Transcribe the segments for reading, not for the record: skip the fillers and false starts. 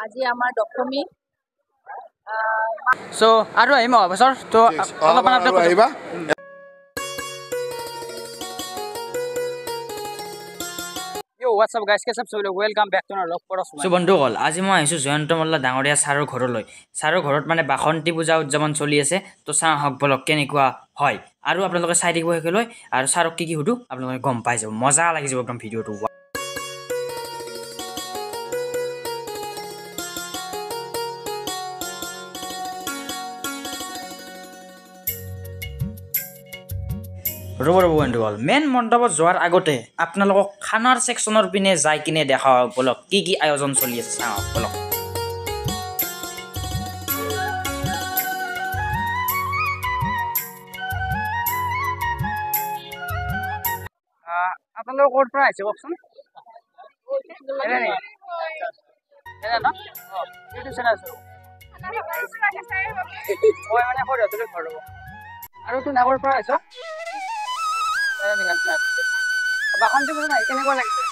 আজি আমাৰ দশমী সো আৰু আহিম অবছৰ তো অলপমান আপোনাক আহিবা What's up guys? कैसे सब लोग welcome back to our vlog पर सो বন্ধুসকল আজি মই আহিছো জয়ন্ত মল্ল ডাঙৰীয়া ছাৰৰ ঘৰলৈ ছাৰৰ ঘৰত মানে বাসন্তী পূজা উদযাপন চলি আছে তো চাহ হক বলক কেনেকুৱা হয় আৰু আপোনালোকে চাই থাকিব হেকলৈ আৰু ছাৰক কি হুদু আপোনালোকে গম পাই যাব মজা লাগি যাব একদম ভিডিওটো ৰব বন্ধুসকল মেন মণ্ডপত যোৱাৰ আগতে আপোনালোকক খানাৰ সেকশনৰ পিনে যাই কিনে দেখা বলক কি আয়োজন চলি আছে চাওঁ বলক আপোনালোক ক'ৰ পৰা আহিছে কওকচোন আৰু তোৰ নাগৰ পৰা আহিছ বাসন্তী পূজা নাই কেনেকুৱা লাগিছে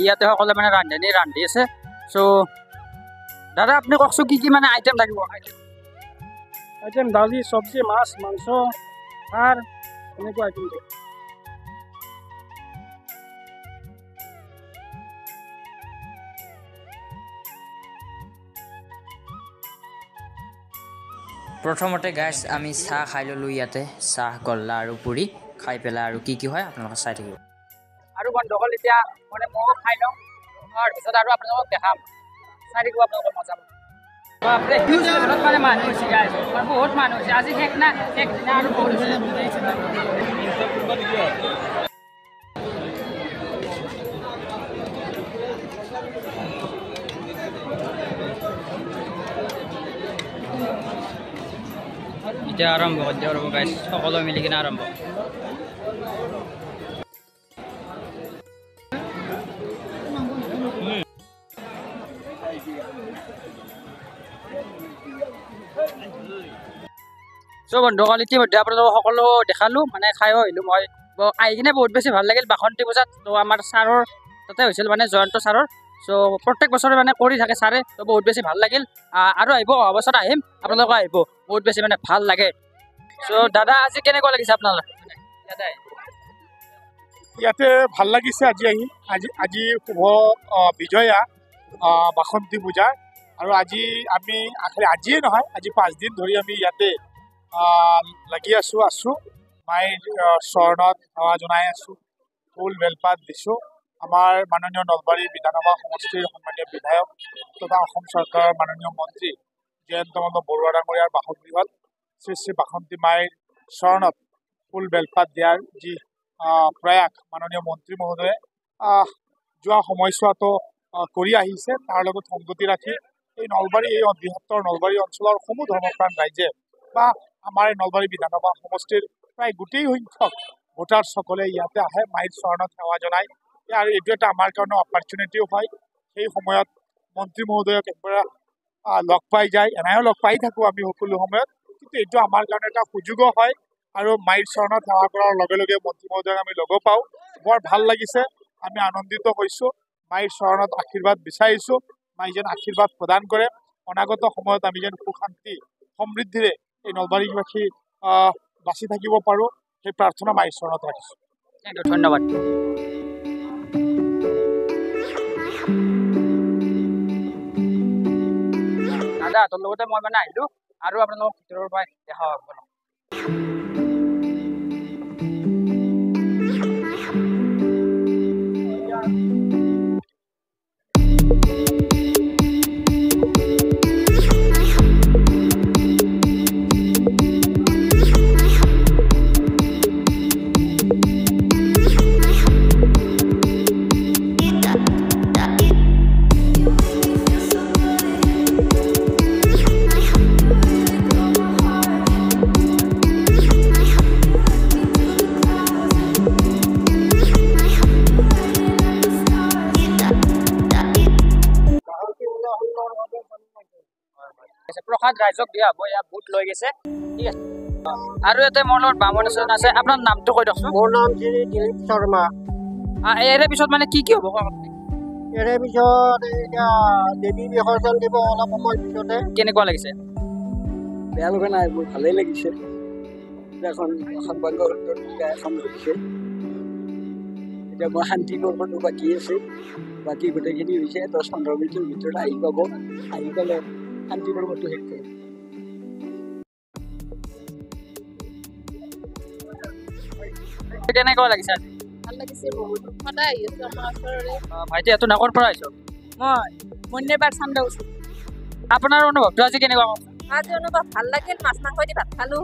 ইয়াতে সকলে মানে ৰান্ধি আছে সো দাদা আপুনি কওকচোন কি মানে আইটেম লাগিব আইটেম দালি চব্জি মাছ মাংস ভাত এনেকুৱা আইটেম প্ৰথমতে গাইছ আমি চাহ খাই ললোঁ ইয়াতে চাহ গল্লা আৰু পুৰি খাই পেলাই আৰু কি হয় আপোনালোকে চাই থাকিব আৰু বন্ধুসকল এতিয়া মানে ময়ো খাই লওঁ তাৰপিছত আৰু আপোনালোকক দেখাম চাই থাকিব আপোনালোকৰ মজা বাপৰে হিউজ লেভেলত মানে মানুহ হৈছে গাইছ বহুত মানুহ হৈছে আজি শেষ না একদিনা আৰু বহুত এতিয়া আৰম্ভ কৰি দিওঁ ৰ'ব গাইছ সকলো মিলি কিনে আৰম্ভ চ' বন্ধুসকল ইতিমধ্যে আপোনালোকক সকলো দেখালোঁ মানে খায়ো আহিলোঁ মই আহি কিনে বহুত বেছি ভাল লাগিল বাসন্তী পূজাত তো আমাৰ ছাৰৰ তাতে হৈছিল মানে জয়ন্ত ছাৰৰ চ' প্ৰত্যেক বছৰে মানে কৰি থাকে ছাৰে তো বহুত বেছি ভাল লাগিল আৰু আহিব অহা বছৰত আহিম আপোনালোকে আহিব বহুত বেছি মানে ভাল লাগে চ' দাদা আজি কেনেকুৱা লাগিছে আপোনালোকে ইয়াতে ভাল লাগিছে আজি শুভ বিজয়া বাসন্তী পূজা আৰু আজি আমি আজিয়ে নহয় আজি 5 দিন ধৰি আমি ইয়াতে লাগি আছোঁ মাইৰ চৰণত সেৱা জনাই আছোঁ ফুল বেলপাত দিছোঁ আমাৰ মাননীয় নলবাৰী বিধানসভা সমষ্টিৰ সন্মানীয় বিধায়ক তথা অসম চৰকাৰৰ মাননীয় মন্ত্ৰী জয়ন্ত মল্ল বৰুৱা ডাঙৰীয়াৰ বাসগৃহত শ্ৰী বাসন্তী মাইৰ চৰণত ফুল বেলপাত দিয়াৰ যি প্ৰয়াস মাননীয় মন্ত্ৰী মহোদয়ে যোৱা সময়ছোৱাতো কৰি আহিছে তাৰ লগত সংগতি ৰাখি এই বৃহত্তৰ নলবাৰী অঞ্চলৰ সমূহ ধৰ্মপ্ৰাণ ৰাইজে বা আমাৰ নলবাৰী বিধানসভা সমষ্টিৰ প্ৰায় গোটেই সংখ্যক ভোটাৰসকলে ইয়াতে আহে মাইৰ চৰণত সেৱা জনায় আৰু এইটো এটা আমাৰ কাৰণে অপৰচুনিটিও হয় সেই সময়ত মন্ত্ৰী মহোদয়ক একবাৰ লগ পাই যায় এনাইও লগ পাই থাকোঁ আমি সকলো সময়ত কিন্তু এইটো আমাৰ কাৰণে এটা সুযোগো হয় আৰু মাইৰ চৰণত সেৱা কৰাৰ লগে লগে মন্ত্ৰী মহোদয়ক আমি লগ পাওঁ বৰ ভাল লাগিছে আমি আনন্দিত হৈছোঁ মাইৰ চৰণত আশীৰ্বাদ বিচাৰিছোঁ মাই যেন আশীৰ্বাদ প্ৰদান কৰে অনাগত সময়ত আমি যেন সুখ শান্তি সমৃদ্ধিৰে এই নলবাৰীবাসী বাচি থাকিব পাৰোঁ সেই প্ৰাৰ্থনা মাইৰ চৰণত ৰাখিছোঁ ধন্যবাদ দাদা তোৰ লগতে মই মানে আহিলোঁ আৰু আপোনালোকক ভিতৰৰ পৰা দেখা হ'ব প্ৰসাদ ৰাইজক দিয়া হ'ব ইয়াত বুট লৈ গৈছে ঠিক আছে আৰু ইয়াতে মোৰ লগত বামুণ এজন আছে আপোনাৰ নামটো কৈ দিয়কচোন মোৰ নাম শ্ৰী দিলীপ শৰ্মা ইয়াৰে পিছত মানে কি হ'ব ইয়াৰে পিছত এতিয়া দেৱী বিসৰ্জন দিব অলপ সময় পিছতে কেনেকুৱা লাগিছে বেয়া লগা নাই মোৰ ভালেই লাগিছে এখন সৰ্বাংগ সুন্দৰ পূজা এখন হৈছে এতিয়া মই শান্তি পৰ্বটো বাকী আছে বাকী গোটেইখিনি হৈছে 10-15 মিনিটৰ ভিতৰত আহি পাব আহি পালে শান্তি পৰ্বটো শেষ কৰিম কেনেকুৱা লাগিছে ভাল লাগিছে বহুত সদায় আহি আছো আমাৰ ওচৰৰে ভাইটি এটো নকৰ পৰা আহিছো মই মন্দিৰবাৰ চান্দা গৈছো আপোনাৰ অনুভৱটো আজি কেনেকুৱা আজি অনুভৱ ভাল লাগিল মাছ মাংস দি ভাত খালো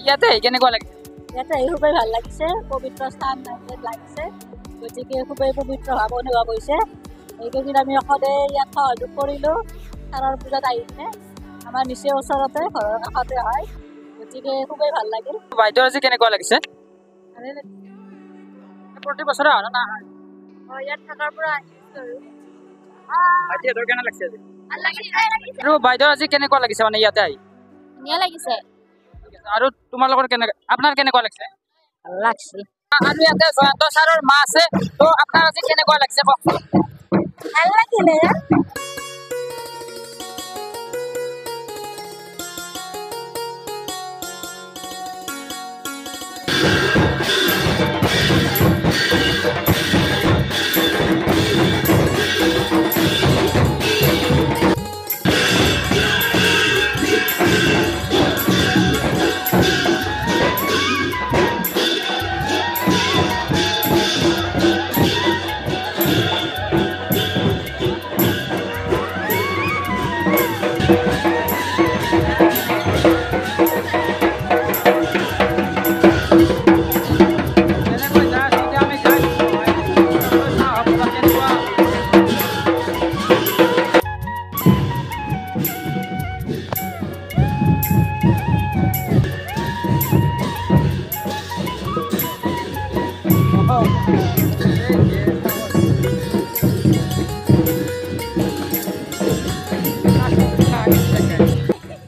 ইয়াতে কেনেকুৱা লাগিছে ইয়াতে আহি খুবেই ভাল লাগিছে পবিত্ৰ স্থান লাগিছে গতিকে খুবেই পবিত্ৰ ভাৱ অনুভৱ হৈছে এইকেইদিন আমি সদায় ইয়াত সহযোগ কৰিলোঁ থানৰ পূজাত আহি কিনে আমাৰ নিচেই ওচৰতে ঘৰৰ কাষতে হয় গতিকে খুবেই ভাল লাগিল বাইদেউ আজি কেনেকুৱা লাগিছে ভালেই লাগিছে প্ৰতি বছৰে হয় না ইয়াত থকাৰ পৰা আহিছোঁ আজি এটো কেনে লাগিছে আজি ভাল লাগিছে আৰু বাইদেউ আজি কেনেকুৱা লাগিছে মানে ইয়াতে আহি ধুনীয়া লাগিছে আৰু তোমালোকৰ কেনেকুৱা আপোনাৰ কেনেকুৱা লাগিছে ভাল লাগছে আৰু ইয়াতে জয়ন্ত ছাৰৰ মা আছে তো আপোনাৰ আজি কেনেকুৱা লাগিছে কওকচোন ভাল লাগিলে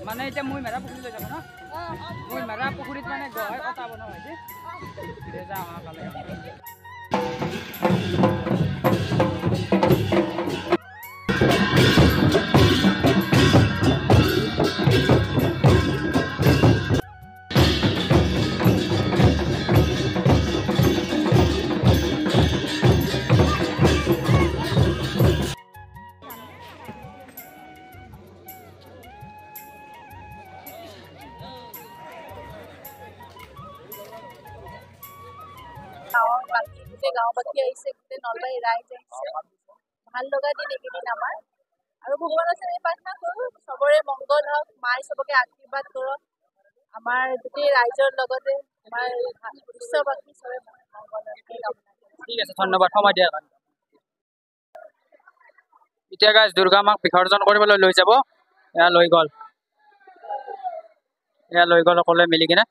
মানে এতিয়া মই মেৰা পুখুৰী লৈ যাব ন মই মেৰা পুখুৰীত মানে গহয় কটাব ন ভাইটি যা আমাৰ কালে গোটেই গাঁওবাসী আহিছে গোটেই নলবাৰী ৰাইজ আহিছে ভাল লগা দিন এইকেইদিন আমাৰ আৰু ভগৱানৰ ওচৰত প্ৰাৰ্থনা কৰোঁ চবৰে মংগল হওক মায়ে চবকে আশীৰ্বাদ কৰক আমাৰ গোটেই ৰাইজৰ লগতে আমাৰ বিশ্ববাসী চবে মংগল ঠিক আছে ধন্যবাদ সময় দিয়াৰ কাৰণে এতিয়া গাইজ দুৰ্গা মাক বিসৰ্জন কৰিবলৈ লৈ যাব এয়া লৈ গ'ল সকলোৱে মিলি কিনে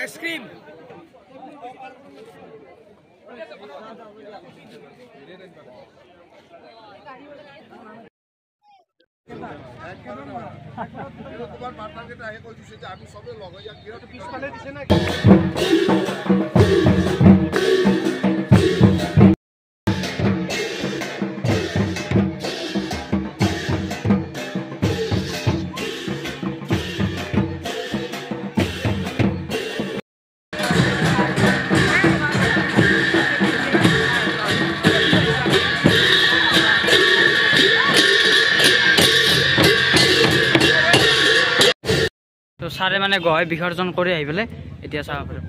আইচক্ৰীম তো ছাৰে মানে গহয় বিসৰ্জন কৰি আহি পেলাই এতিয়া চাব পাৰিব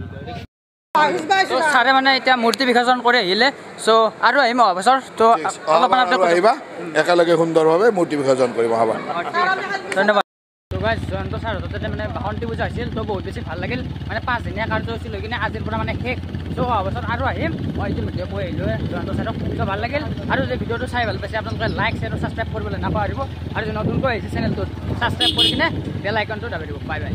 ছাৰে মানে এতিয়া মূৰ্তি বিসৰ্জন কৰি আহিলে চ' আৰু আহিম অহা বছৰ তো অলপমান আহিবা একেলগে সুন্দৰভাৱে মূৰ্তি বিসৰ্জন কৰিব হবা ধন্যবাদ তো গাইজ জয়ন্ত ছাৰ হাততে মানে বাসন্তী পূজা হৈছিল তো বহুত বেছি ভাল লাগিল মানে 5 দিনীয়া কাৰ্যসূচী লৈ কিনে আজিৰ পৰা মানে শেষ চ' অহা বছৰ আৰু আহিম মই ইতিমধ্যে কৈ আহিলোঁ জয়ন্ত ছাৰক তো ভাল লাগিল আৰু যে ভিডিঅ'টো চাই ভাল পাইছে আপোনালোকে লাইক শ্বেয়াৰ আৰু ছাবস্ক্ৰাইব কৰিবলৈ নাপাহৰিব আৰু যে নতুনকৈ আহিছে চেনেলটোত ছাবস্ক্ৰাইব কৰি কিনে বেল আইকনটো দাবি দিব বাই বাই